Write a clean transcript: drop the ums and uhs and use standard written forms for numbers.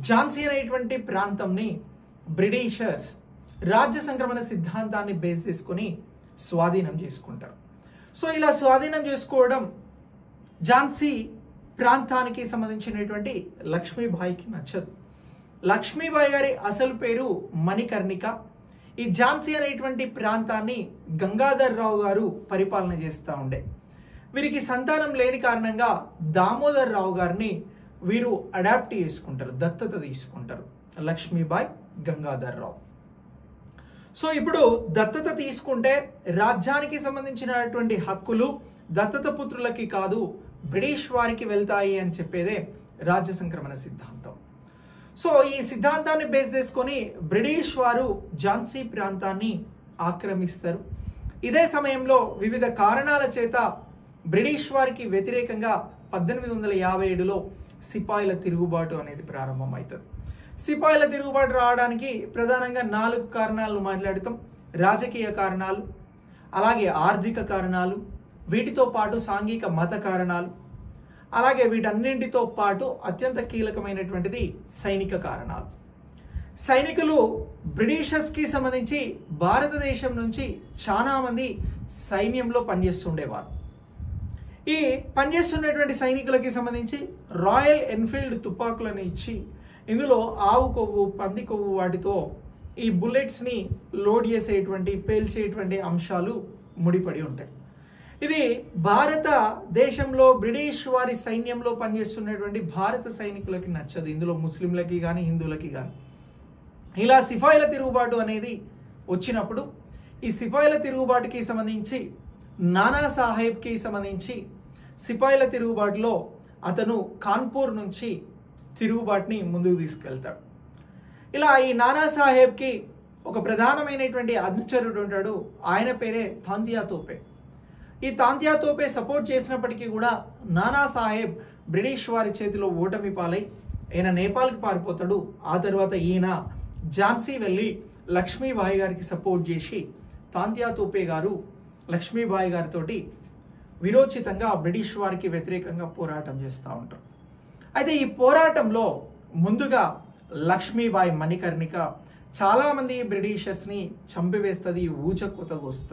ఝాన్సీ అనేటువంటి ప్రాంతంని బ్రిటిషర్స్ రాజ్య సంక్రమణ సిద్ధాంతాన్ని బేస్ చేసుకొని స్వాధీనం చేసుకుంటారు. సో ఇలా స్వాధీనం చేసుకోవడం ఝాన్సీ ప్రాంతానికి సంబంధించినటువంటి లక్ష్మీబాయికి నచ్చదు. లక్ష్మీబాయి గారి అసలు పేరు మణికర్ణిక. ఈ ఝాన్సీ అనేటువంటి ప్రాంతాన్ని గంగాధర్ రావు గారు పరిపాలన చేస్తూ ఉండే. వీరికి సంతానం లేని కారణంగా దామోదర్ రావు గారిని వీరు అడాప్ట్ చేసుకుంటారు, దత్తత తీసుకుంటారు. లక్ష్మీబాయి, గంగాధర్ రావు. సో ఇప్పుడు దత్తత తీసుకుంటే రాజ్యానికి సంబంధించినటువంటి హక్కులు దత్తత పుత్రులకి కాదు, బ్రిటిష్ వారికి వెళ్తాయి అని చెప్పేదే రాజ్య సంక్రమణ సిద్ధాంతం. సో ఈ సిద్ధాంతాన్ని బేస్ చేసుకొని బ్రిటిష్ వారు ఝాన్సీ ప్రాంతాన్ని ఆక్రమిస్తారు. ఇదే సమయంలో వివిధ కారణాల చేత బ్రిటిష్ వారికి వ్యతిరేకంగా 1857లో సిపాయిల తిరుగుబాటు అనేది ప్రారంభమవుతుంది. సిపాయిల తిరుగుబాటు రావడానికి ప్రధానంగా 4 కారణాలను మాట్లాడుతాం. రాజకీయ కారణాలు, అలాగే ఆర్థిక కారణాలు, వీటితో పాటు సాంఘిక మత కారణాలు, అలాగే వీటన్నింటితో పాటు అత్యంత కీలకమైనటువంటిది సైనిక కారణాలు. సైనికులు బ్రిటిషర్స్కి సంబంధించి భారతదేశం నుంచి చాలా మంది సైన్యంలో పనిచేస్తుండేవారు. ఈ పనిచేస్తున్నటువంటి సైనికులకి సంబంధించి రాయల్ ఎన్ఫీల్డ్ తుపాకులను ఇచ్చి ఇందులో ఆవు కొవ్వు, పంది కొవ్వు వాటితో ఈ బుల్లెట్స్ని లోడ్ చేసేటువంటి, పేల్చేటువంటి అంశాలు ముడిపడి ఉంటాయి. ఇది భారతదేశంలో బ్రిటిష్ వారి సైన్యంలో పనిచేస్తున్నటువంటి భారత సైనికులకి నచ్చదు, ఇందులో ముస్లింలకి కానీ హిందువులకి కానీ. ఇలా సిపాయిల తిరుగుబాటు అనేది వచ్చినప్పుడు ఈ సిపాయిల తిరుగుబాటుకి సంబంధించి నానా సాహెబ్కి సంబంధించి సిపాయిల తిరుగుబాటులో అతను కాన్పూర్ నుంచి తిరుగుబాటుని ముందుకు తీసుకెళ్తాడు. ఇలా ఈ నానా సాహెబ్కి ఒక ప్రధానమైనటువంటి అనుచరుడు ఉంటాడు, ఆయన పేరే తాంతియా తోపే. ఈ తాంతియా తోపే సపోర్ట్ చేసినప్పటికీ కూడా నానా సాహెబ్ బ్రిటిష్ వారి చేతిలో ఓటమి పాలై ఈయన నేపాల్కి పారిపోతాడు. ఆ తర్వాత ఈయన ఝాన్సీ వెళ్ళి లక్ష్మీబాయి గారికి సపోర్ట్ చేసి తాంతియా తోపే గారు లక్ష్మీబాయి గారితోటి విరోచితంగా బ్రిటిష్ వారికి వ్యతిరేకంగా పోరాటం చేస్తూ ఉంటారు. అయితే ఈ పోరాటంలో ముందుగా లక్ష్మీబాయి మణికర్ణిక చాలామంది బ్రిటిషర్స్ని చంపివేస్తుంది, ఊచకోతకు వస్తుంది.